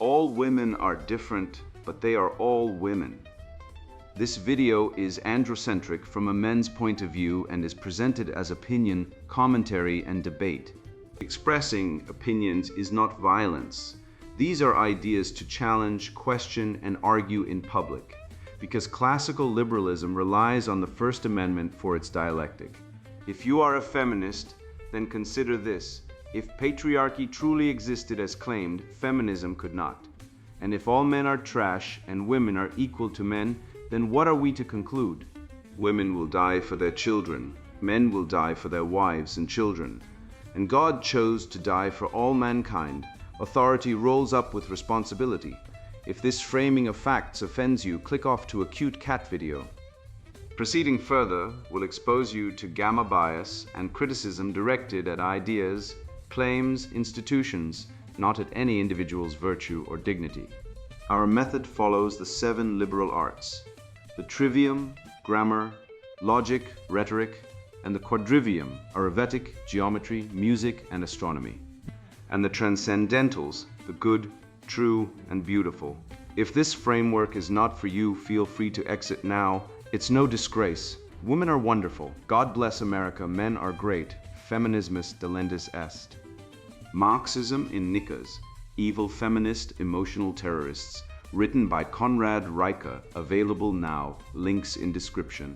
All women are different, but they are all women. This video is androcentric from a men's point of view and is presented as opinion, commentary, and debate. Expressing opinions is not violence. These are ideas to challenge, question, and argue in public, because classical liberalism relies on the First Amendment for its dialectic. If you are a feminist, then consider this. If patriarchy truly existed as claimed, feminism could not. And if all men are trash and women are equal to men, then what are we to conclude? Women will die for their children, men will die for their wives and children. And God chose to die for all mankind. Authority rolls up with responsibility. If this framing of facts offends you, click off to a cute cat video. Proceeding further will expose you to gamma bias and criticism directed at ideas, claims, institutions, not at any individual's virtue or dignity. Our method follows the 7 liberal arts: the trivium, grammar, logic, rhetoric, and the quadrivium, arithmetic, geometry, music, and astronomy, and the transcendentals, the good, true, and beautiful. If this framework is not for you, feel free to exit now. It's no disgrace. Women are wonderful. God bless America. Men are great. Feminismus delendus est. Marxism in Knickers, Evil Feminist Emotional Terrorists, written by Conrad Reiche, available now, links in description.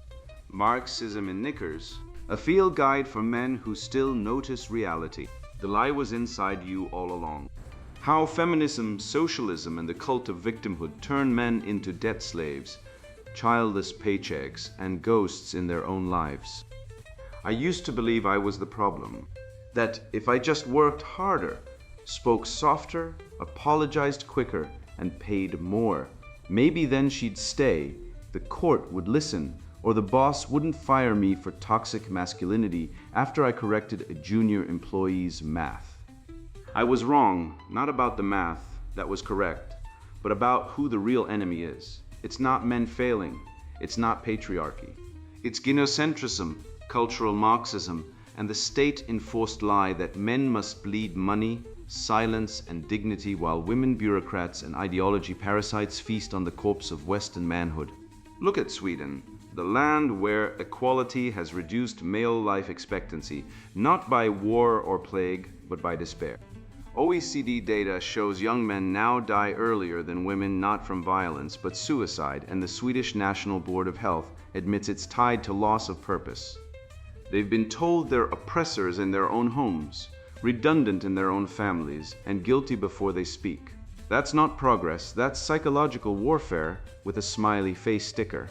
Marxism in Knickers, a field guide for men who still notice reality. The lie was inside you all along. How feminism, socialism, and the cult of victimhood turn men into debt slaves, childless paychecks, and ghosts in their own lives. I used to believe I was the problem. That if I just worked harder, spoke softer, apologized quicker, and paid more, maybe then she'd stay, the court would listen, or the boss wouldn't fire me for toxic masculinity after I corrected a junior employee's math. I was wrong, not about the math, that was correct, but about who the real enemy is. It's not men failing, it's not patriarchy. It's gynocentrism, cultural Marxism, and the state-enforced lie that men must bleed money, silence, and dignity while women bureaucrats and ideology parasites feast on the corpse of Western manhood. Look at Sweden, the land where equality has reduced male life expectancy, not by war or plague, but by despair. OECD data shows young men now die earlier than women, not from violence, but suicide, and the Swedish National Board of Health admits it's tied to loss of purpose. They've been told they're oppressors in their own homes, redundant in their own families, and guilty before they speak. That's not progress, that's psychological warfare with a smiley face sticker.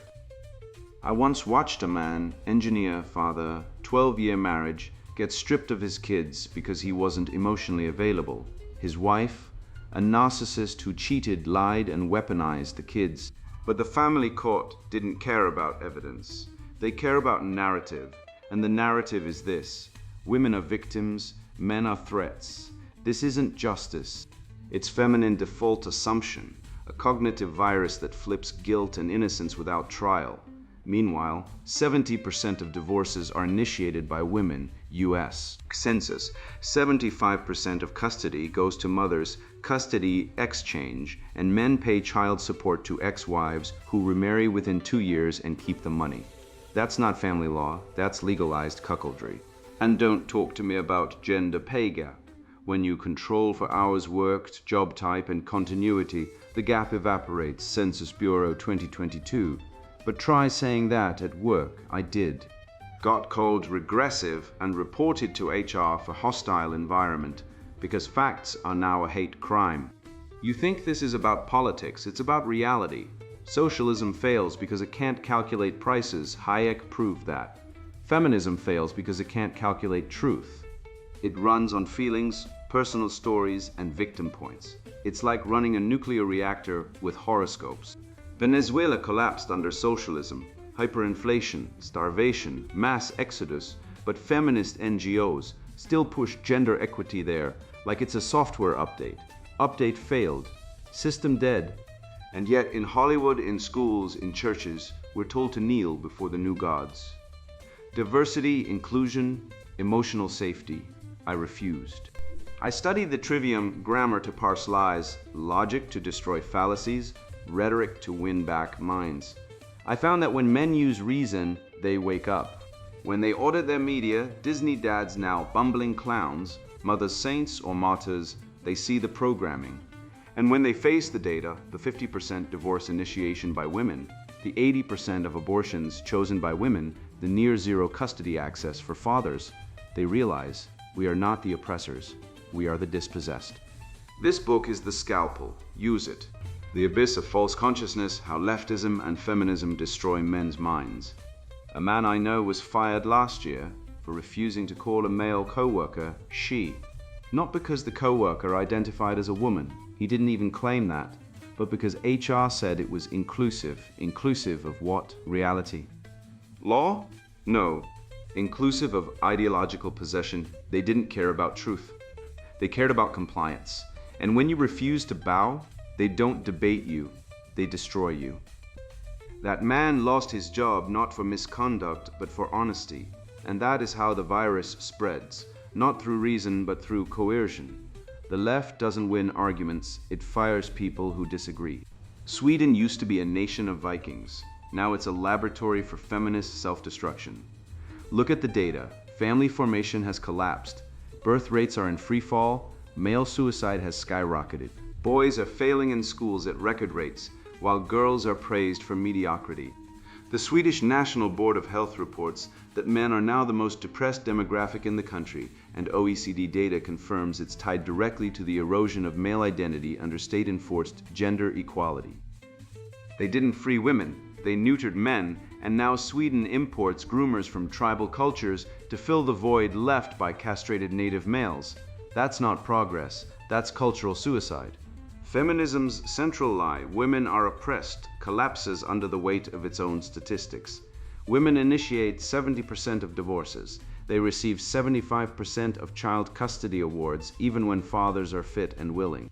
I once watched a man, engineer, father, 12-year marriage, get stripped of his kids because he wasn't emotionally available. His wife, a narcissist who cheated, lied, and weaponized the kids. But the family court didn't care about evidence. They care about narrative. And the narrative is this: women are victims, men are threats. This isn't justice. It's feminine default assumption, a cognitive virus that flips guilt and innocence without trial. Meanwhile, 70% of divorces are initiated by women, US census. 75% of custody goes to mothers, custody exchange, and men pay child support to ex-wives who remarry within 2 years and keep the money. That's not family law, that's legalized cuckoldry. And don't talk to me about gender pay gap. When you control for hours worked, job type, and continuity, the gap evaporates, Census Bureau 2022. But try saying that at work. I did. Got called regressive and reported to HR for hostile environment because facts are now a hate crime. You think this is about politics, it's about reality. Socialism fails because it can't calculate prices. Hayek proved that. Feminism fails because it can't calculate truth. It runs on feelings, personal stories, and victim points. It's like running a nuclear reactor with horoscopes. Venezuela collapsed under socialism, hyperinflation, starvation, mass exodus, but feminist NGOs still push gender equity there like it's a software update. Update failed. System dead. And yet in Hollywood, in schools, in churches, we're told to kneel before the new gods. Diversity, inclusion, emotional safety. I refused. I studied the trivium grammar to parse lies, logic to destroy fallacies, rhetoric to win back minds. I found that when men use reason, they wake up. When they audit their media, Disney dads now bumbling clowns, mothers saints or martyrs, they see the programming. And when they face the data, the 50% divorce initiation by women, the 80% of abortions chosen by women, the near zero custody access for fathers, they realize we are not the oppressors, we are the dispossessed. This book is the scalpel. Use it. The Abyss of False Consciousness, How Leftism and Feminism Destroy Men's Minds. A man I know was fired last year for refusing to call a male co-worker she. Not because the co-worker identified as a woman, he didn't even claim that, but because HR said it was inclusive. Inclusive of what? Reality. Law? No. Inclusive of ideological possession. They didn't care about truth. They cared about compliance. And when you refuse to bow, they don't debate you, they destroy you. That man lost his job not for misconduct, but for honesty. And that is how the virus spreads, not through reason, but through coercion. The left doesn't win arguments, it fires people who disagree. Sweden used to be a nation of Vikings. Now it's a laboratory for feminist self-destruction. Look at the data. Family formation has collapsed. Birth rates are in free fall. Male suicide has skyrocketed. Boys are failing in schools at record rates, while girls are praised for mediocrity. The Swedish National Board of Health reports that men are now the most depressed demographic in the country, and OECD data confirms it's tied directly to the erosion of male identity under state-enforced gender equality. They didn't free women, they neutered men, and now Sweden imports groomers from tribal cultures to fill the void left by castrated native males. That's not progress, that's cultural suicide. Feminism's central lie, women are oppressed, collapses under the weight of its own statistics. Women initiate 70% of divorces. They receive 75% of child custody awards, even when fathers are fit and willing.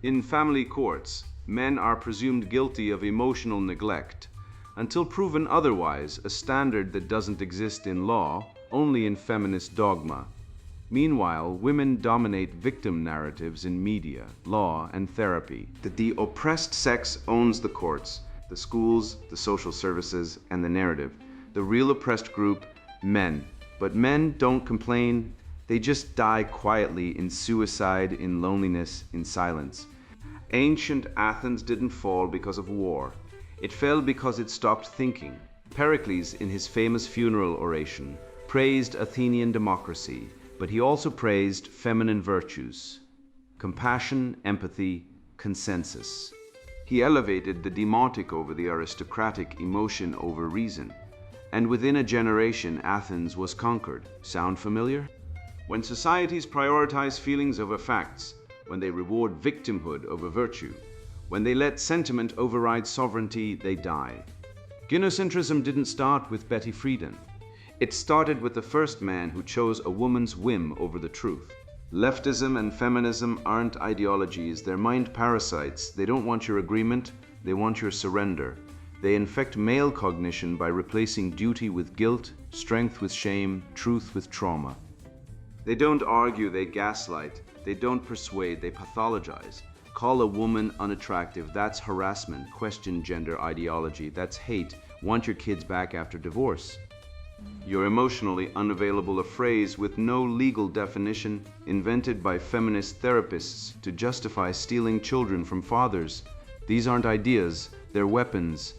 In family courts, men are presumed guilty of emotional neglect, until proven otherwise, a standard that doesn't exist in law, only in feminist dogma. Meanwhile, women dominate victim narratives in media, law, and therapy. The oppressed sex owns the courts, the schools, the social services, and the narrative. The real oppressed group, men. But men don't complain, they just die quietly in suicide, in loneliness, in silence. Ancient Athens didn't fall because of war. It fell because it stopped thinking. Pericles, in his famous funeral oration, praised Athenian democracy, but he also praised feminine virtues: compassion, empathy, consensus. He elevated the demotic over the aristocratic, emotion over reason. And within a generation, Athens was conquered. Sound familiar? When societies prioritize feelings over facts, when they reward victimhood over virtue, when they let sentiment override sovereignty, they die. Gynocentrism didn't start with Betty Friedan. It started with the first man who chose a woman's whim over the truth. Leftism and feminism aren't ideologies, they're mind parasites. They don't want your agreement, they want your surrender. They infect male cognition by replacing duty with guilt, strength with shame, truth with trauma. They don't argue, they gaslight. They don't persuade, they pathologize. Call a woman unattractive, that's harassment. Question gender ideology, that's hate. Want your kids back after divorce. You're emotionally unavailable, a phrase with no legal definition, invented by feminist therapists to justify stealing children from fathers. These aren't ideas, they're weapons.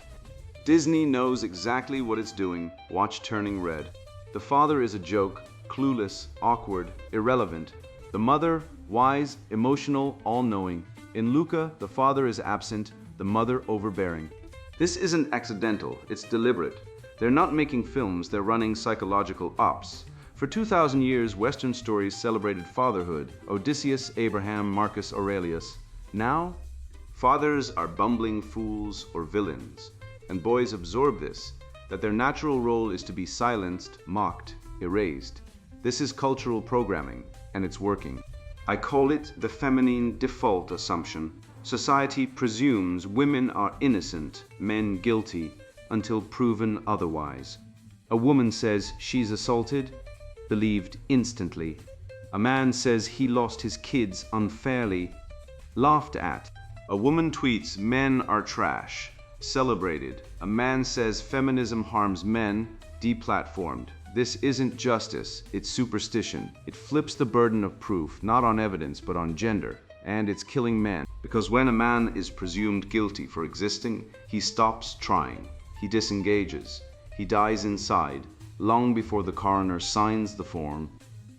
Disney knows exactly what it's doing. Watch Turning Red. The father is a joke, clueless, awkward, irrelevant. The mother, wise, emotional, all-knowing. In Luca, the father is absent, the mother overbearing. This isn't accidental, it's deliberate. They're not making films, they're running psychological ops. For 2,000 years, Western stories celebrated fatherhood: Odysseus, Abraham, Marcus Aurelius. Now, fathers are bumbling fools or villains. And boys absorb this, that their natural role is to be silenced, mocked, erased. This is cultural programming, and it's working. I call it the feminine default assumption. Society presumes women are innocent, men guilty, until proven otherwise. A woman says she's assaulted, believed instantly. A man says he lost his kids unfairly, laughed at. A woman tweets, "Men are trash," celebrated. A man says feminism harms men, deplatformed. This isn't justice, it's superstition. It flips the burden of proof, not on evidence, but on gender. And it's killing men. Because when a man is presumed guilty for existing, he stops trying. He disengages. He dies inside, long before the coroner signs the form.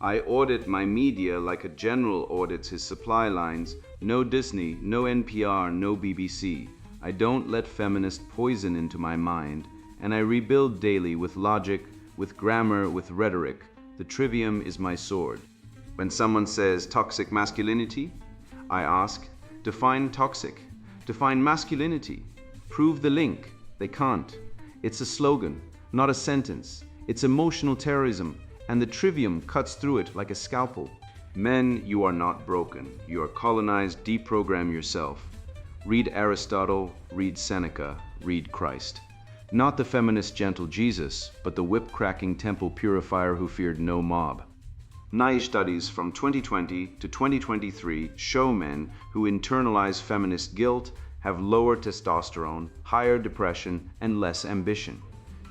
I audit my media like a general audits his supply lines. No Disney, no NPR, no BBC. I don't let feminist poison into my mind, and I rebuild daily with logic, with grammar, with rhetoric. The trivium is my sword. When someone says toxic masculinity, I ask, define toxic, define masculinity, prove the link. They can't. It's a slogan, not a sentence. It's emotional terrorism, and the trivium cuts through it like a scalpel. Men, you are not broken. You are colonized. Deprogram yourself. Read Aristotle, read Seneca, read Christ. Not the feminist gentle Jesus, but the whip-cracking temple purifier who feared no mob. NICE studies from 2020 to 2023 show men who internalize feminist guilt have lower testosterone, higher depression, and less ambition.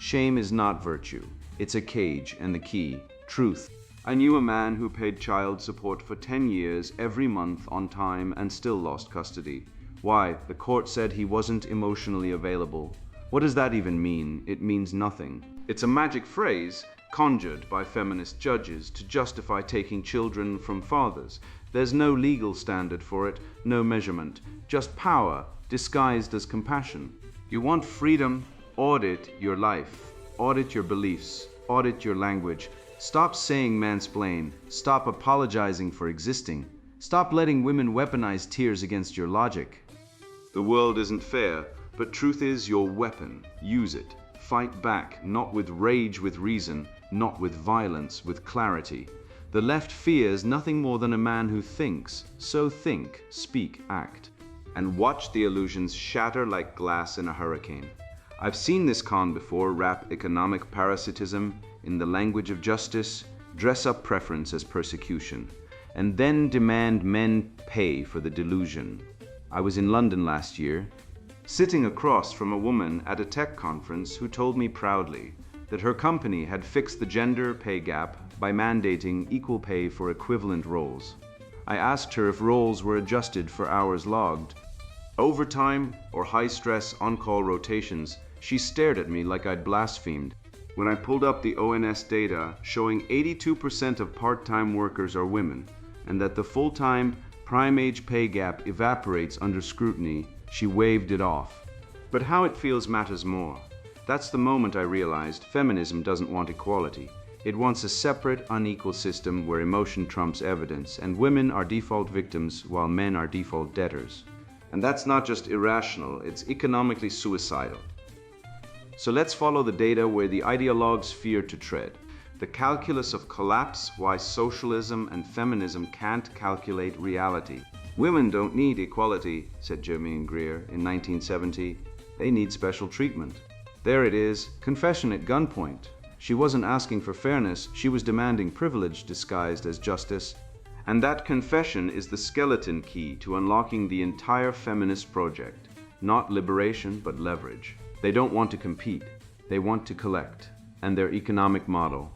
Shame is not virtue. It's a cage, and the key, truth. I knew a man who paid child support for 10 years every month on time and still lost custody. Why? The court said he wasn't emotionally available. What does that even mean? It means nothing. It's a magic phrase conjured by feminist judges to justify taking children from fathers. There's no legal standard for it, no measurement, just power disguised as compassion. You want freedom? Audit your life, audit your beliefs, audit your language. Stop saying mansplain, stop apologizing for existing, stop letting women weaponize tears against your logic. The world isn't fair, but truth is your weapon. Use it. Fight back, not with rage, with reason, not with violence, with clarity. The left fears nothing more than a man who thinks. So think, speak, act. And watch the illusions shatter like glass in a hurricane. I've seen this con before wrap economic parasitism in the language of justice, dress up preference as persecution, and then demand men pay for the delusion. I was in London last year, sitting across from a woman at a tech conference who told me proudly that her company had fixed the gender pay gap by mandating equal pay for equivalent roles. I asked her if roles were adjusted for hours logged, overtime, or high-stress on-call rotations. She stared at me like I'd blasphemed. When I pulled up the ONS data showing 82% of part-time workers are women, and that the full-time prime age pay gap evaporates under scrutiny, she waved it off. But how it feels matters more. That's the moment I realized feminism doesn't want equality. It wants a separate, unequal system where emotion trumps evidence, and women are default victims while men are default debtors. And that's not just irrational, it's economically suicidal. So let's follow the data where the ideologues fear to tread. The calculus of collapse, why socialism and feminism can't calculate reality. Women don't need equality, said Germaine Greer in 1970. They need special treatment. There it is, confession at gunpoint. She wasn't asking for fairness, she was demanding privilege disguised as justice. And that confession is the skeleton key to unlocking the entire feminist project. Not liberation, but leverage. They don't want to compete, they want to collect. And their economic model: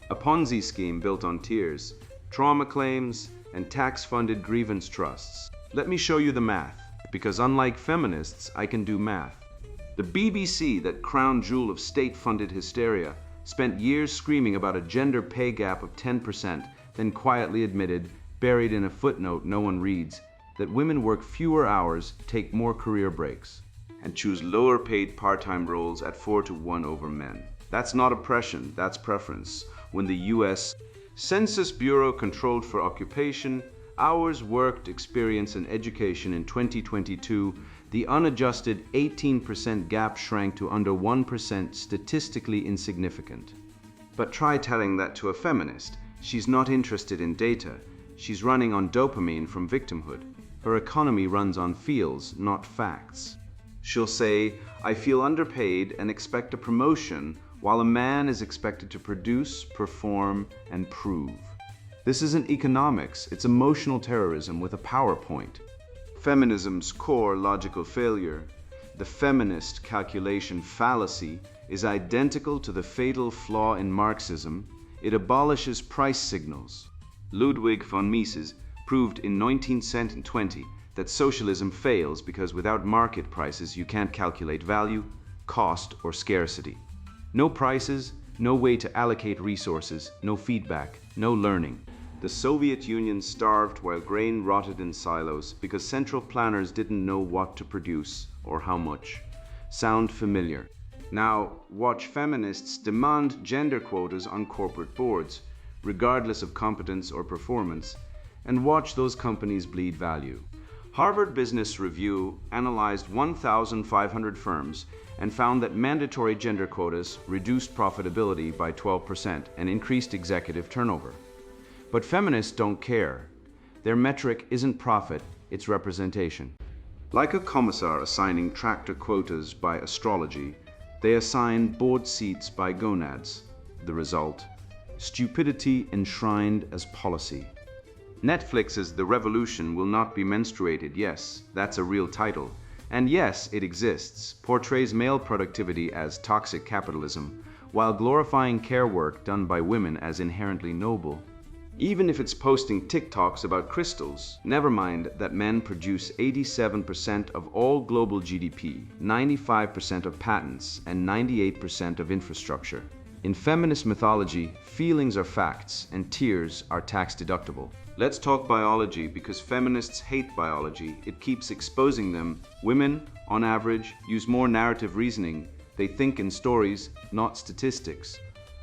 a Ponzi scheme built on tears, trauma claims, and tax-funded grievance trusts. Let me show you the math, because unlike feminists, I can do math. The BBC, that crown jewel of state-funded hysteria, spent years screaming about a gender pay gap of 10%, then quietly admitted, buried in a footnote no one reads, that women work fewer hours, take more career breaks, and choose lower paid part-time roles at 4-to-1 over men. That's not oppression, that's preference. When the US Census Bureau controlled for occupation, hours worked, experience, and education in 2022, the unadjusted 18% gap shrank to under 1%, statistically insignificant. But try telling that to a feminist. She's not interested in data. She's running on dopamine from victimhood. Her economy runs on feels, not facts. She'll say, I feel underpaid and expect a promotion, while a man is expected to produce, perform, and prove. This isn't economics, it's emotional terrorism with a PowerPoint. Feminism's core logical failure, the feminist calculation fallacy, is identical to the fatal flaw in Marxism. It abolishes price signals. Ludwig von Mises proved in 1920 that socialism fails because without market prices you can't calculate value, cost, or scarcity. No prices, no way to allocate resources, no feedback, no learning. The Soviet Union starved while grain rotted in silos because central planners didn't know what to produce or how much. Sound familiar? Now, watch feminists demand gender quotas on corporate boards, regardless of competence or performance, and watch those companies bleed value. Harvard Business Review analyzed 1,500 firms and found that mandatory gender quotas reduced profitability by 12% and increased executive turnover. But feminists don't care. Their metric isn't profit, it's representation. Like a commissar assigning tractor quotas by astrology, they assign board seats by gonads. The result? Stupidity enshrined as policy. Netflix's The Revolution Will Not Be Menstruated, yes, that's a real title. And yes, it exists, portrays male productivity as toxic capitalism, while glorifying care work done by women as inherently noble. Even if it's posting TikToks about crystals, never mind that men produce 87% of all global GDP, 95% of patents, and 98% of infrastructure. In feminist mythology, feelings are facts and tears are tax deductible. Let's talk biology because feminists hate biology. It keeps exposing them. Women, on average, use more narrative reasoning. They think in stories, not statistics.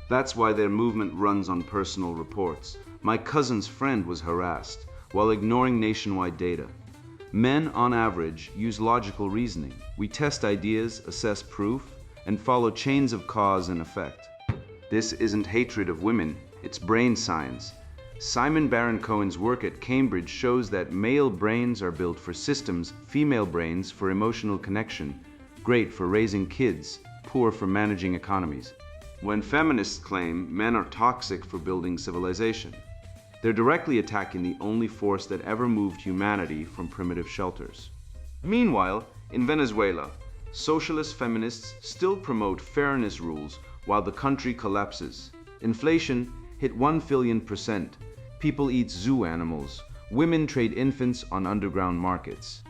That's why their movement runs on personal reports. My cousin's friend was harassed while ignoring nationwide data. Men, on average, use logical reasoning. We test ideas, assess proof, and follow chains of cause and effect. This isn't hatred of women, it's brain science. Simon Baron-Cohen's work at Cambridge shows that male brains are built for systems, female brains for emotional connection, great for raising kids, poor for managing economies. When feminists claim men are toxic for building civilization, they're directly attacking the only force that ever moved humanity from primitive shelters. Meanwhile, in Venezuela, socialist feminists still promote fairness rules while the country collapses. Inflation hit 1,000,000,000%. People eat zoo animals. Women trade infants on underground markets.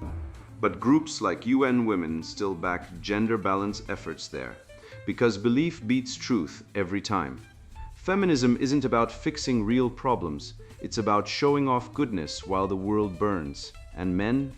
But groups like UN Women still back gender balance efforts there, because belief beats truth every time. Feminism isn't about fixing real problems. It's about showing off goodness while the world burns. And men?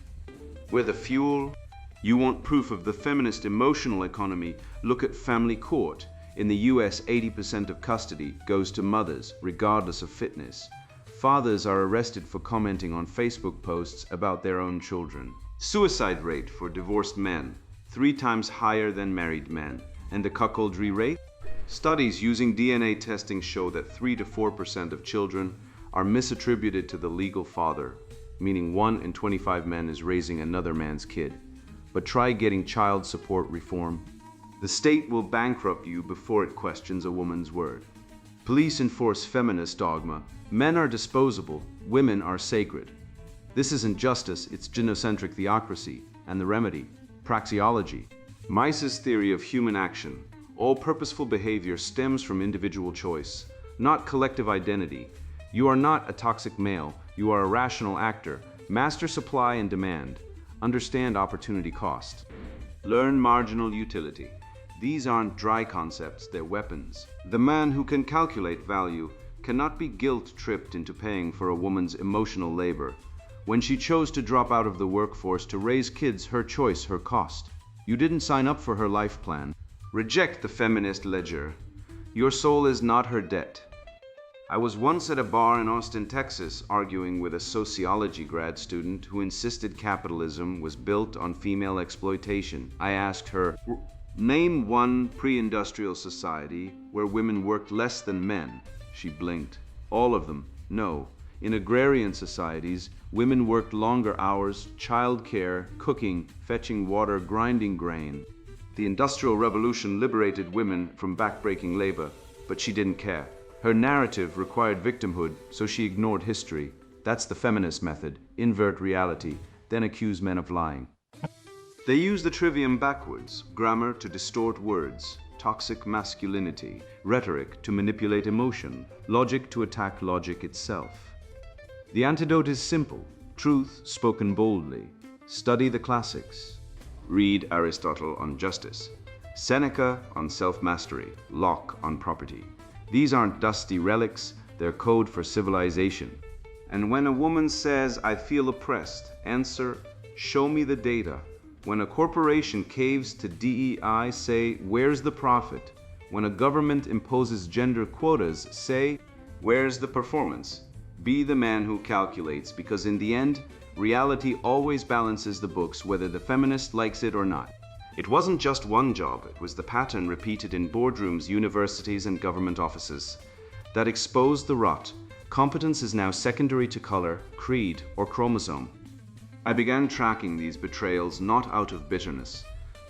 We're the fuel. You want proof of the feminist emotional economy? Look at family court. In the US, 80% of custody goes to mothers, regardless of fitness. Fathers are arrested for commenting on Facebook posts about their own children. Suicide rate for divorced men, 3 times higher than married men. And the cuckoldry rate? Studies using DNA testing show that 3 to 4% of children are misattributed to the legal father, meaning 1 in 25 men is raising another man's kid. But try getting child support reform. The state will bankrupt you before it questions a woman's word. Police enforce feminist dogma. Men are disposable, women are sacred. This isn't justice, it's genocentric theocracy, and the remedy, praxeology. Mises' theory of human action. All purposeful behavior stems from individual choice, not collective identity. You are not a toxic male, you are a rational actor. Master supply and demand. Understand opportunity cost. Learn marginal utility. These aren't dry concepts, they're weapons. The man who can calculate value cannot be guilt-tripped into paying for a woman's emotional labor. When she chose to drop out of the workforce to raise kids, her choice, her cost. You didn't sign up for her life plan. Reject the feminist ledger. Your soul is not her debt. I was once at a bar in Austin, Texas, arguing with a sociology grad student who insisted capitalism was built on female exploitation. I asked her, name one pre-industrial society where women worked less than men. She blinked. All of them. No. In agrarian societies, women worked longer hours, childcare, cooking, fetching water, grinding grain. The Industrial Revolution liberated women from backbreaking labor, but she didn't care. Her narrative required victimhood, so she ignored history. That's the feminist method: invert reality, then accuse men of lying. They use the trivium backwards: grammar to distort words, toxic masculinity, rhetoric to manipulate emotion, logic to attack logic itself. The antidote is simple: truth spoken boldly. Study the classics. Read Aristotle on justice, Seneca on self-mastery, Locke on property. These aren't dusty relics, they're code for civilization. And when a woman says, "I feel oppressed," answer, "Show me the data." When a corporation caves to DEI, say, "Where's the profit?" When a government imposes gender quotas, say, "Where's the performance?" Be the man who calculates, because in the end, reality always balances the books, whether the feminist likes it or not. It wasn't just one job, it was the pattern repeated in boardrooms, universities, and government offices that exposed the rot. Competence is now secondary to color, creed, or chromosome. I began tracking these betrayals not out of bitterness,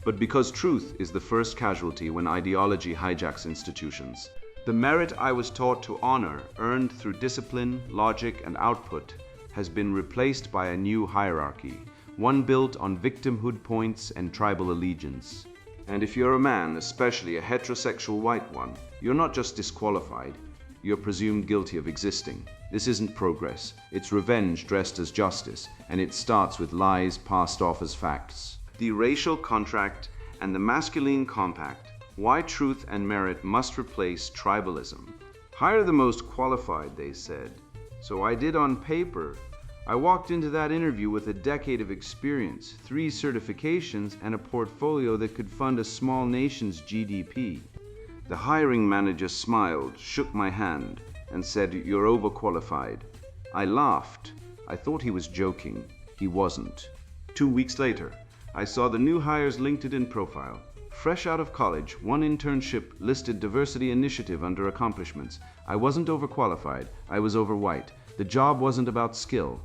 but because truth is the first casualty when ideology hijacks institutions. The merit I was taught to honor, earned through discipline, logic, and output, has been replaced by a new hierarchy, one built on victimhood points and tribal allegiance. And if you're a man, especially a heterosexual white one, you're not just disqualified, you're presumed guilty of existing. This isn't progress, it's revenge dressed as justice, and it starts with lies passed off as facts. The racial contract and the masculine compact: why truth and merit must replace tribalism. Hire the most qualified, they said. So I did on paper. I walked into that interview with a decade of experience, 3 certifications, and a portfolio that could fund a small nation's GDP. The hiring manager smiled, shook my hand, and said, "You're overqualified." I laughed. I thought he was joking. He wasn't. 2 weeks later, I saw the new hire's LinkedIn profile. Fresh out of college, one internship listed diversity initiative under accomplishments. I wasn't overqualified, I was overwhite. The job wasn't about skill.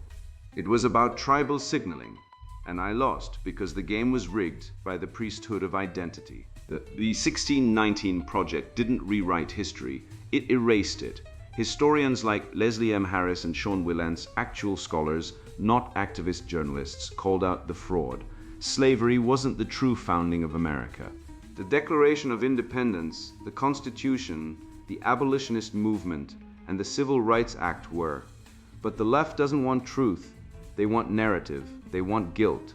It was about tribal signaling. And I lost because the game was rigged by the priesthood of identity. The 1619 Project didn't rewrite history, it erased it. Historians like Leslie M. Harris and Sean Wilentz, actual scholars, not activist journalists, called out the fraud. Slavery wasn't the true founding of America. The Declaration of Independence, the Constitution, the abolitionist movement, and the Civil Rights Act were. But the left doesn't want truth. They want narrative. They want guilt.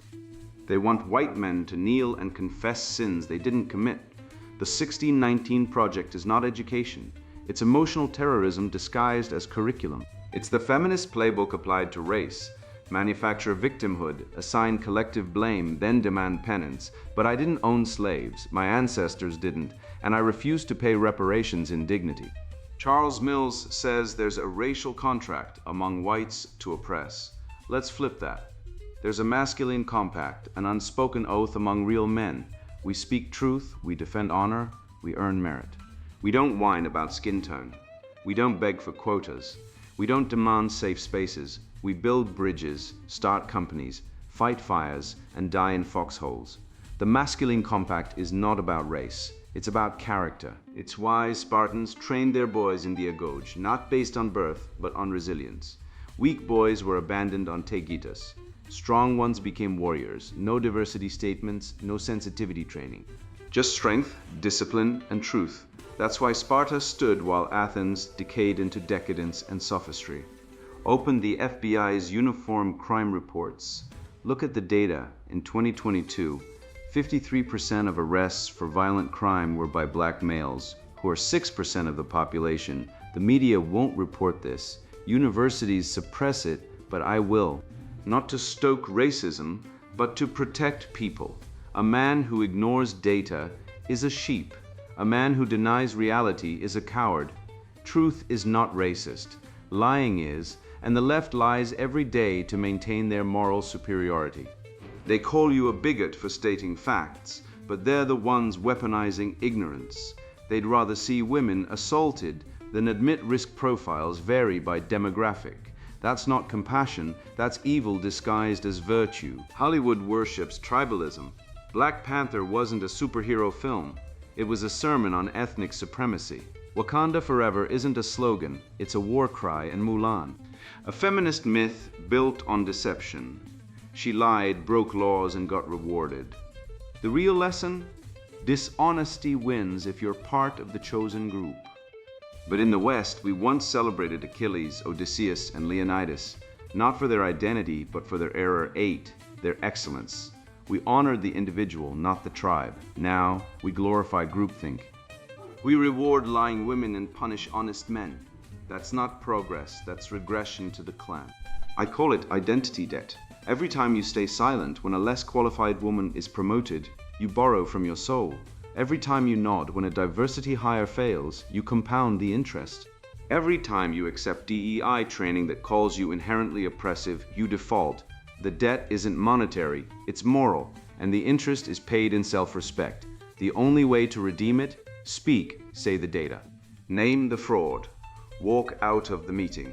They want white men to kneel and confess sins they didn't commit. The 1619 Project is not education. It's emotional terrorism disguised as curriculum. It's the feminist playbook applied to race. Manufacture victimhood, assign collective blame, then demand penance. But I didn't own slaves, my ancestors didn't, and I refused to pay reparations in dignity. Charles Mills says there's a racial contract among whites to oppress. Let's flip that. There's a masculine compact, an unspoken oath among real men. We speak truth, we defend honor, we earn merit. We don't whine about skin tone. We don't beg for quotas. We don't demand safe spaces. We build bridges, start companies, fight fires, and die in foxholes. The masculine compact is not about race. It's about character. It's why Spartans trained their boys in the agoge, not based on birth, but on resilience. Weak boys were abandoned on Tegitas. Strong ones became warriors. No diversity statements, no sensitivity training. Just strength, discipline, and truth. That's why Sparta stood while Athens decayed into decadence and sophistry. Open the FBI's uniform crime reports. Look at the data. In 2022, 53% of arrests for violent crime were by black males, who are 6% of the population. The media won't report this. Universities suppress it, but I will. Not to stoke racism, but to protect people. A man who ignores data is a sheep. A man who denies reality is a coward. Truth is not racist. Lying is, and the left lies every day to maintain their moral superiority. They call you a bigot for stating facts, but they're the ones weaponizing ignorance. They'd rather see women assaulted than admit risk profiles vary by demographic. That's not compassion, that's evil disguised as virtue. Hollywood worships tribalism. Black Panther wasn't a superhero film. It was a sermon on ethnic supremacy. Wakanda Forever isn't a slogan, it's a war cry in Mulan. A feminist myth built on deception. She lied, broke laws, and got rewarded. The real lesson? Dishonesty wins if you're part of the chosen group. But in the West, we once celebrated Achilles, Odysseus, and Leonidas, not for their identity, but for their error 8, their excellence. We honored the individual, not the tribe. Now, we glorify groupthink. We reward lying women and punish honest men. That's not progress, that's regression to the clan. I call it identity debt. Every time you stay silent when a less qualified woman is promoted, you borrow from your soul. Every time you nod when a diversity hire fails, you compound the interest. Every time you accept DEI training that calls you inherently oppressive, you default. The debt isn't monetary, it's moral, and the interest is paid in self-respect. The only way to redeem it? Speak, say the data. Name the fraud. Walk out of the meeting.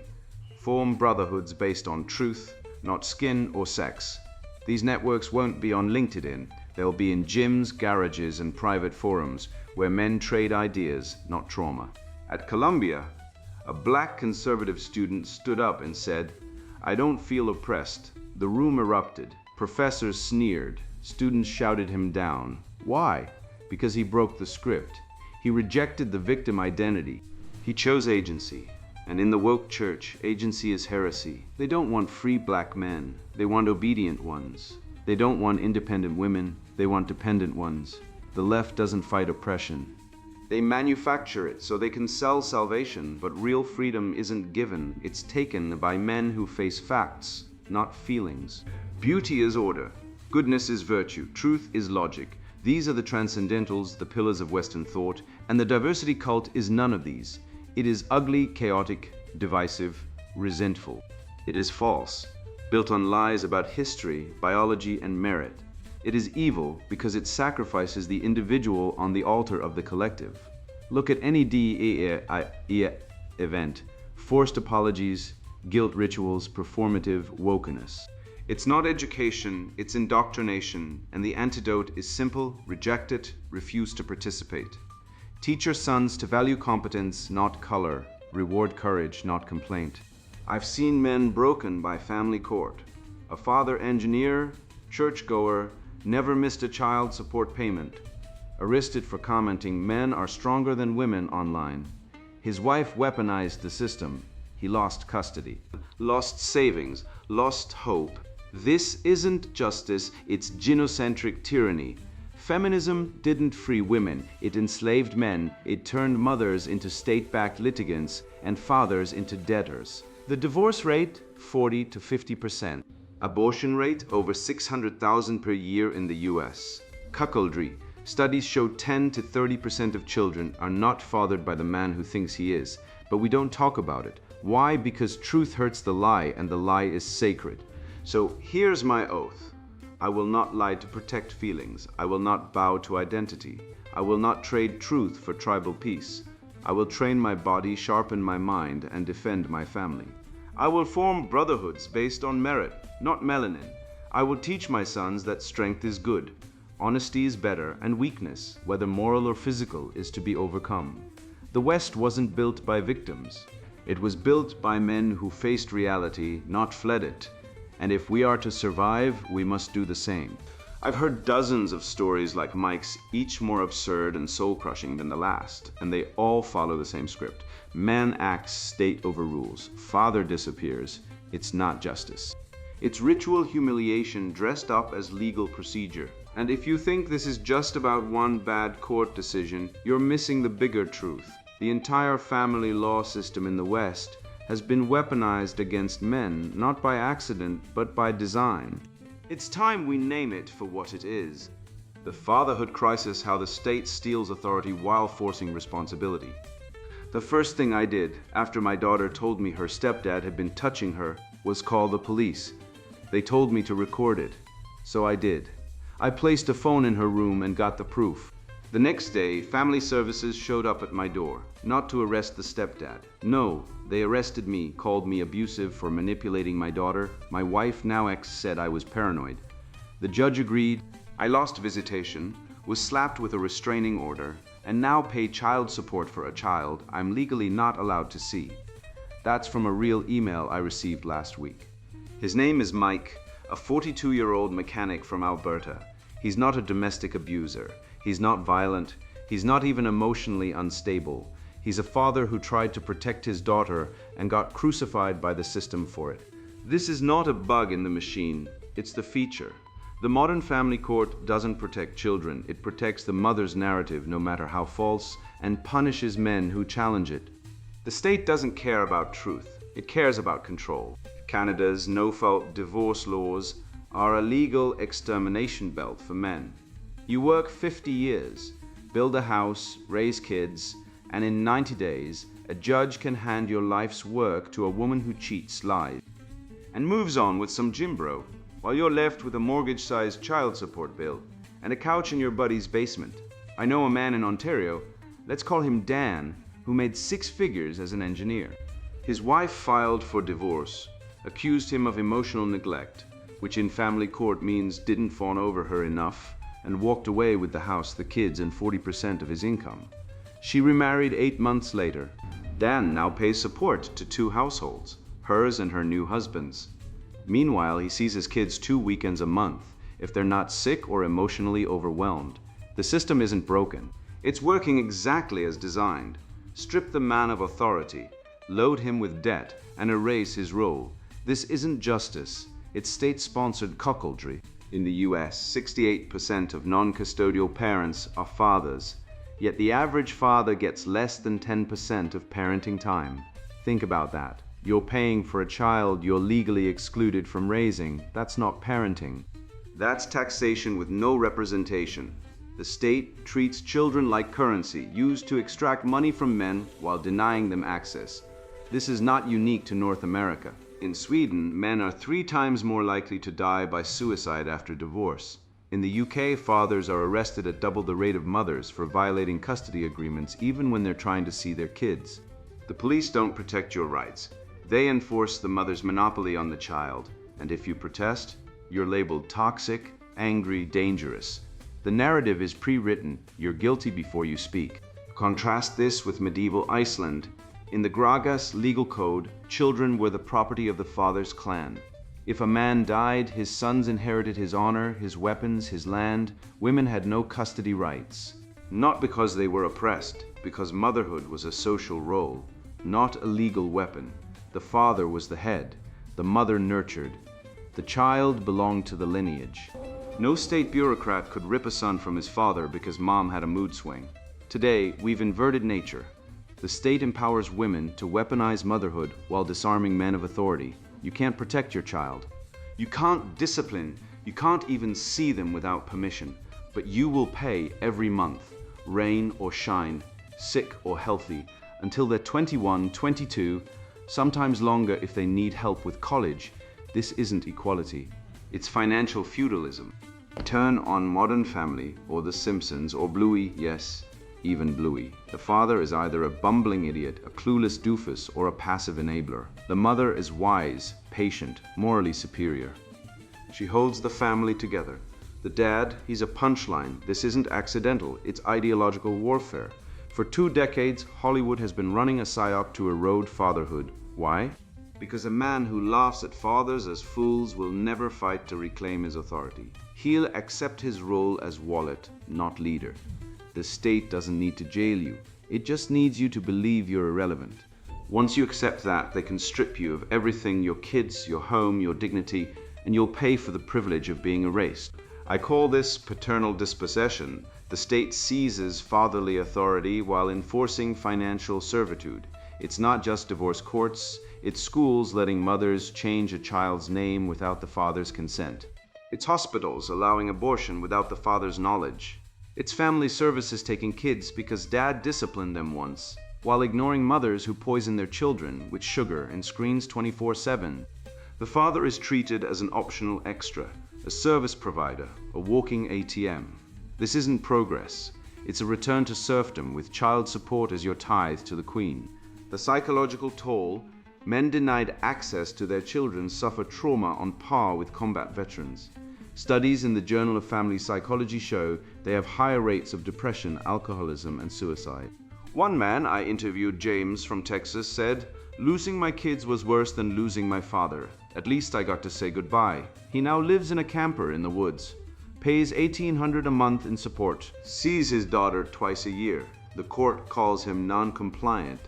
Form brotherhoods based on truth, not skin or sex. These networks won't be on LinkedIn. They'll be in gyms, garages, and private forums where men trade ideas, not trauma. At Columbia, a black conservative student stood up and said, "I don't feel oppressed." The room erupted. Professors sneered. Students shouted him down. Why? Because he broke the script. He rejected the victim identity. He chose agency. And in the woke church, agency is heresy. They don't want free black men. They want obedient ones. They don't want independent women. They want dependent ones. The left doesn't fight oppression. They manufacture it so they can sell salvation, but real freedom isn't given. It's taken by men who face facts, not feelings. Beauty is order. Goodness is virtue. Truth is logic. These are the transcendentals, the pillars of Western thought, and the diversity cult is none of these. It is ugly, chaotic, divisive, resentful. It is false, built on lies about history, biology, and merit. It is evil because it sacrifices the individual on the altar of the collective. Look at any DEI event, forced apologies, guilt rituals, performative wokeness. It's not education, it's indoctrination, and the antidote is simple: reject it, refuse to participate. Teach your sons to value competence, not color. Reward courage, not complaint. I've seen men broken by family court. A father engineer, churchgoer, never missed a child support payment. Arrested for commenting men are stronger than women online. His wife weaponized the system. He lost custody, lost savings, lost hope. This isn't justice, it's genocentric tyranny. Feminism didn't free women, it enslaved men, it turned mothers into state-backed litigants and fathers into debtors. The divorce rate, 40 to 50%. Abortion rate, over 600,000 per year in the US. Cuckoldry. Studies show 10 to 30% of children are not fathered by the man who thinks he is, but we don't talk about it. Why? Because truth hurts the lie, and the lie is sacred. So here's my oath. I will not lie to protect feelings. I will not bow to identity. I will not trade truth for tribal peace. I will train my body, sharpen my mind, and defend my family. I will form brotherhoods based on merit, not melanin. I will teach my sons that strength is good, honesty is better, and weakness, whether moral or physical, is to be overcome. The West wasn't built by victims. It was built by men who faced reality, not fled it. And if we are to survive, we must do the same. I've heard dozens of stories like Mike's, each more absurd and soul-crushing than the last, and they all follow the same script. Man acts, state overrules. Father disappears. It's not justice. It's ritual humiliation dressed up as legal procedure. And if you think this is just about one bad court decision, you're missing the bigger truth. The entire family law system in the West has been weaponized against men, not by accident, but by design. It's time we name it for what it is. The fatherhood crisis, how the state steals authority while forcing responsibility. The first thing I did, after my daughter told me her stepdad had been touching her, was call the police. They told me to record it. So I did. I placed a phone in her room and got the proof. The next day, family services showed up at my door, not to arrest the stepdad. No, they arrested me, called me abusive for manipulating my daughter. My wife, now ex, said I was paranoid. The judge agreed. I lost visitation, was slapped with a restraining order, and now pay child support for a child I'm legally not allowed to see. That's from a real email I received last week. His name is Mike, a 42-year-old mechanic from Alberta. He's not a domestic abuser. He's not violent. He's not even emotionally unstable. He's a father who tried to protect his daughter and got crucified by the system for it. This is not a bug in the machine, it's the feature. The modern family court doesn't protect children, it protects the mother's narrative no matter how false, and punishes men who challenge it. The state doesn't care about truth, it cares about control. Canada's no-fault divorce laws are a legal extermination belt for men. You work 50 years, build a house, raise kids, and in 90 days, a judge can hand your life's work to a woman who cheats, lies, and moves on with some gym bro, while you're left with a mortgage-sized child support bill and a couch in your buddy's basement. I know a man in Ontario, let's call him Dan, who made 6 figures as an engineer. His wife filed for divorce, accused him of emotional neglect, which in family court means didn't fawn over her enough, and walked away with the house, the kids, and 40% of his income. She remarried 8 months later. Dan now pays support to 2 households, hers and her new husband's. Meanwhile, he sees his kids 2 weekends a month, if they're not sick or emotionally overwhelmed. The system isn't broken. It's working exactly as designed. Strip the man of authority, load him with debt, and erase his role. This isn't justice, it's state-sponsored cuckoldry. In the US, 68% of non-custodial parents are fathers. Yet the average father gets less than 10% of parenting time. Think about that. You're paying for a child you're legally excluded from raising. That's not parenting. That's taxation with no representation. The state treats children like currency, used to extract money from men while denying them access. This is not unique to North America. In Sweden, men are 3 times more likely to die by suicide after divorce. In the UK, fathers are arrested at double the rate of mothers for violating custody agreements even when they're trying to see their kids. The police don't protect your rights. They enforce the mother's monopoly on the child, and if you protest, you're labeled toxic, angry, dangerous. The narrative is pre-written, you're guilty before you speak. Contrast this with medieval Iceland. In the Gragas legal code, children were the property of the father's clan. If a man died, his sons inherited his honor, his weapons, his land. Women had no custody rights. Not because they were oppressed, because motherhood was a social role, not a legal weapon. The father was the head, the mother nurtured. The child belonged to the lineage. No state bureaucrat could rip a son from his father because mom had a mood swing. Today, we've inverted nature. The state empowers women to weaponize motherhood while disarming men of authority. You can't protect your child. You can't discipline. You can't even see them without permission. But you will pay every month, rain or shine, sick or healthy, until they're 21, 22, sometimes longer if they need help with college. This isn't equality. It's financial feudalism. Turn on Modern Family or The Simpsons or Bluey, yes, even Bluey. The father is either a bumbling idiot, a clueless doofus, or a passive enabler. The mother is wise, patient, morally superior. She holds the family together. The dad, he's a punchline. This isn't accidental, it's ideological warfare. For 2 decades, Hollywood has been running a psyop to erode fatherhood. Why? Because a man who laughs at fathers as fools will never fight to reclaim his authority. He'll accept his role as wallet, not leader. The state doesn't need to jail you. It just needs you to believe you're irrelevant. Once you accept that, they can strip you of everything, your kids, your home, your dignity, and you'll pay for the privilege of being erased. I call this paternal dispossession. The state seizes fatherly authority while enforcing financial servitude. It's not just divorce courts, it's schools letting mothers change a child's name without the father's consent. It's hospitals allowing abortion without the father's knowledge. It's family services taking kids because dad disciplined them once, while ignoring mothers who poison their children with sugar and screens 24/7. The father is treated as an optional extra, a service provider, a walking ATM. This isn't progress. It's a return to serfdom with child support as your tithe to the queen. The psychological toll, men denied access to their children suffer trauma on par with combat veterans. Studies in the Journal of Family Psychology show they have higher rates of depression, alcoholism, and suicide. One man I interviewed, James from Texas, said, "Losing my kids was worse than losing my father. At least I got to say goodbye." He now lives in a camper in the woods, pays $1,800 a month in support, sees his daughter twice a year. The court calls him non-compliant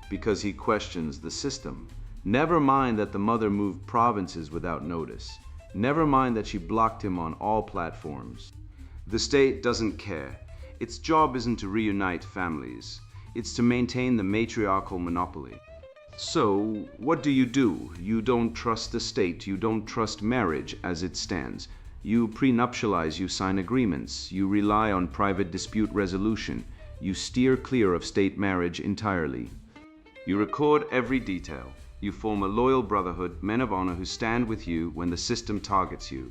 because he questions the system. Never mind that the mother moved provinces without notice. Never mind that she blocked him on all platforms. The state doesn't care. Its job isn't to reunite families. It's to maintain the matriarchal monopoly. So, what do? You don't trust the state. You don't trust marriage as it stands. You prenuptialize, you sign agreements. You rely on private dispute resolution. You steer clear of state marriage entirely. You record every detail. You form a loyal brotherhood, men of honor who stand with you when the system targets you.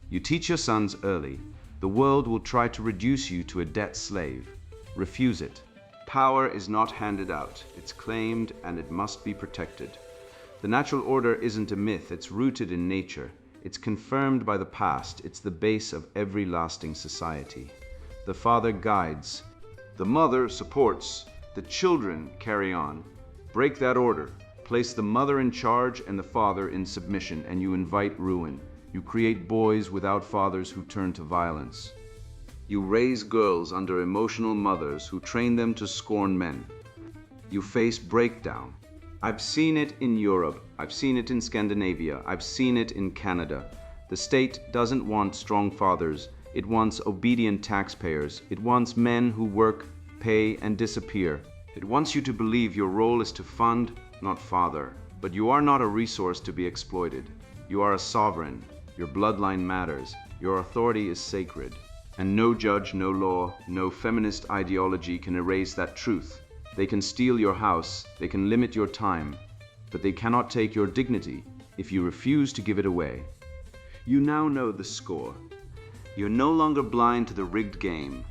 You teach your sons early. The world will try to reduce you to a debt slave. Refuse it. Power is not handed out. It's claimed and it must be protected. The natural order isn't a myth. It's rooted in nature. It's confirmed by the past. It's the base of every lasting society. The father guides. The mother supports. The children carry on. Break that order. Place the mother in charge and the father in submission, and you invite ruin. You create boys without fathers who turn to violence. You raise girls under emotional mothers who train them to scorn men. You face breakdown. I've seen it in Europe. I've seen it in Scandinavia. I've seen it in Canada. The state doesn't want strong fathers. It wants obedient taxpayers. It wants men who work, pay, and disappear. It wants you to believe your role is to fund, not father. But you are not a resource to be exploited. You are a sovereign. Your bloodline matters. Your authority is sacred. And no judge, no law, no feminist ideology can erase that truth. They can steal your house, they can limit your time, but they cannot take your dignity if you refuse to give it away. You now know the score. You're no longer blind to the rigged game.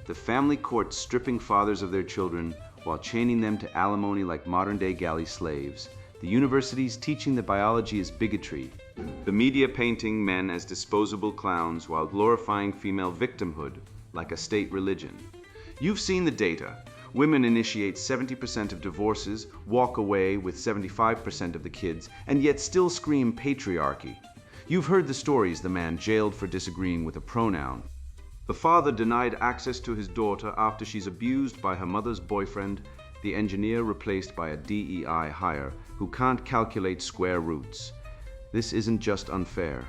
The family court stripping fathers of their children while chaining them to alimony like modern-day galley slaves. The universities teaching that biology is bigotry. The media painting men as disposable clowns while glorifying female victimhood like a state religion. You've seen the data. Women initiate 70% of divorces, walk away with 75% of the kids, and yet still scream patriarchy. You've heard the stories: the man jailed for disagreeing with a pronoun. The father denied access to his daughter after she's abused by her mother's boyfriend, the engineer replaced by a DEI hire who can't calculate square roots. This isn't just unfair.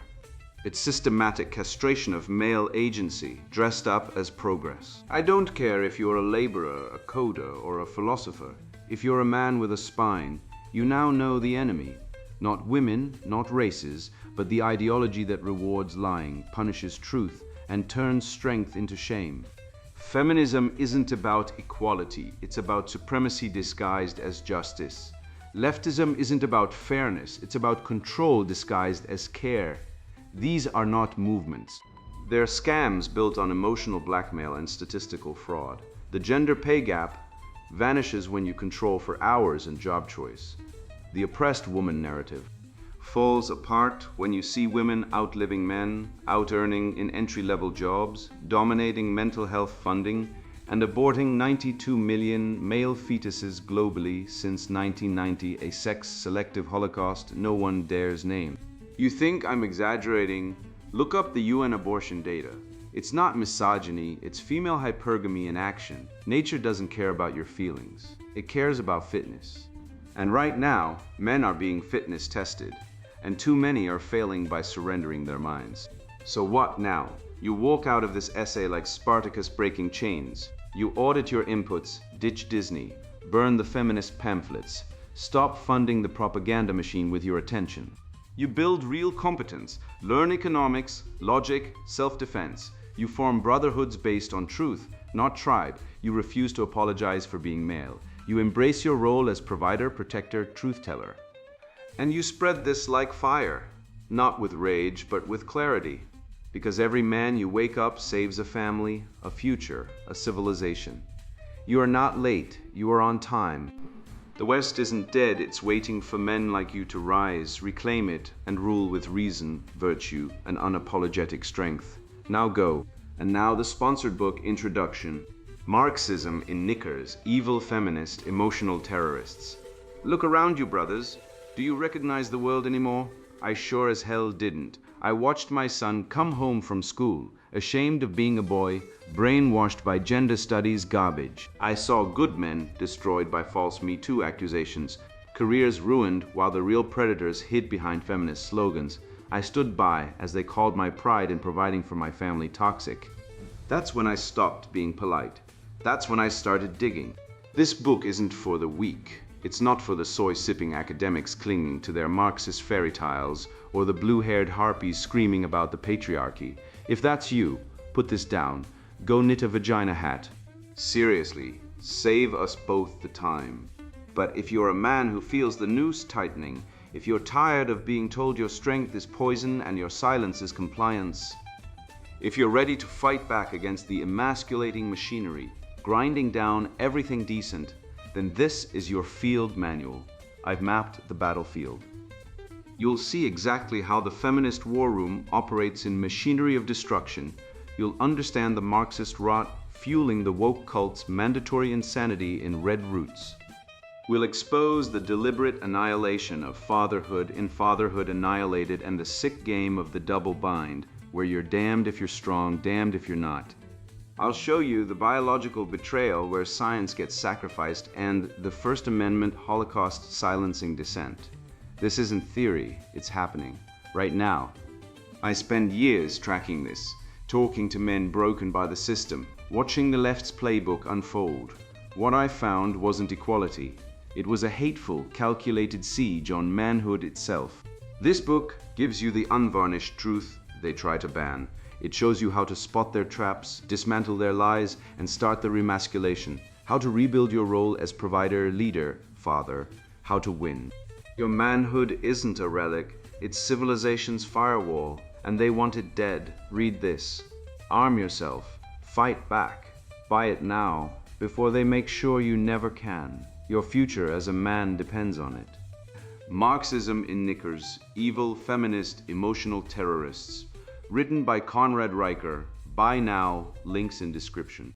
It's systematic castration of male agency, dressed up as progress. I don't care if you're a laborer, a coder, or a philosopher. If you're a man with a spine, you now know the enemy. Not women, not races, but the ideology that rewards lying, punishes truth, and turns strength into shame. Feminism isn't about equality. It's about supremacy disguised as justice. Leftism isn't about fairness. It's about control disguised as care. These are not movements. They're scams built on emotional blackmail and statistical fraud. The gender pay gap vanishes when you control for hours and job choice. The oppressed woman narrative falls apart when you see women outliving men, out-earning in entry-level jobs, dominating mental health funding, and aborting 92 million male fetuses globally since 1990, a sex-selective holocaust no one dares name. You think I'm exaggerating? Look up the UN abortion data. It's not misogyny, it's female hypergamy in action. Nature doesn't care about your feelings. It cares about fitness. And right now, men are being fitness tested, and too many are failing by surrendering their minds. So what now? You walk out of this essay like Spartacus breaking chains. You audit your inputs, ditch Disney, burn the feminist pamphlets, stop funding the propaganda machine with your attention. You build real competence, learn economics, logic, self-defense. You form brotherhoods based on truth, not tribe. You refuse to apologize for being male. You embrace your role as provider, protector, truth-teller. And you spread this like fire, not with rage, but with clarity. Because every man you wake up saves a family, a future, a civilization. You are not late, you are on time. The West isn't dead, it's waiting for men like you to rise, reclaim it, and rule with reason, virtue, and unapologetic strength. Now go. And now the sponsored book introduction. Marxism in Knickers, Evil Feminist, Emotional Terrorists. Look around you, brothers. Do you recognize the world anymore? I sure as hell didn't. I watched my son come home from school, ashamed of being a boy, brainwashed by gender studies garbage. I saw good men destroyed by false Me Too accusations, careers ruined while the real predators hid behind feminist slogans. I stood by as they called my pride in providing for my family toxic. That's when I stopped being polite. That's when I started digging. This book isn't for the weak. It's not for the soy-sipping academics clinging to their Marxist fairy tales or the blue-haired harpies screaming about the patriarchy. If that's you, put this down. Go knit a vagina hat. Seriously, save us both the time. But if you're a man who feels the noose tightening, if you're tired of being told your strength is poison and your silence is compliance, if you're ready to fight back against the emasculating machinery, grinding down everything decent, then this is your field manual. I've mapped the battlefield. You'll see exactly how the feminist war room operates in machinery of destruction. You'll understand the Marxist rot fueling the woke cult's mandatory insanity in red roots. We'll expose the deliberate annihilation of fatherhood in Fatherhood Annihilated and the sick game of the double bind, where you're damned if you're strong, damned if you're not. I'll show you the biological betrayal where science gets sacrificed and the First Amendment Holocaust silencing dissent. This isn't theory, it's happening, right now. I spend years tracking this, talking to men broken by the system, watching the left's playbook unfold. What I found wasn't equality. It was a hateful, calculated siege on manhood itself. This book gives you the unvarnished truth they try to ban. It shows you how to spot their traps, dismantle their lies, and start the remasculation. How to rebuild your role as provider, leader, father. How to win. Your manhood isn't a relic. It's civilization's firewall, and they want it dead. Read this. Arm yourself. Fight back. Buy it now, before they make sure you never can. Your future as a man depends on it. Marxism in Knickers, Evil Feminist Emotional Terrorists. Written by Conrad Riker. Buy now, links in description.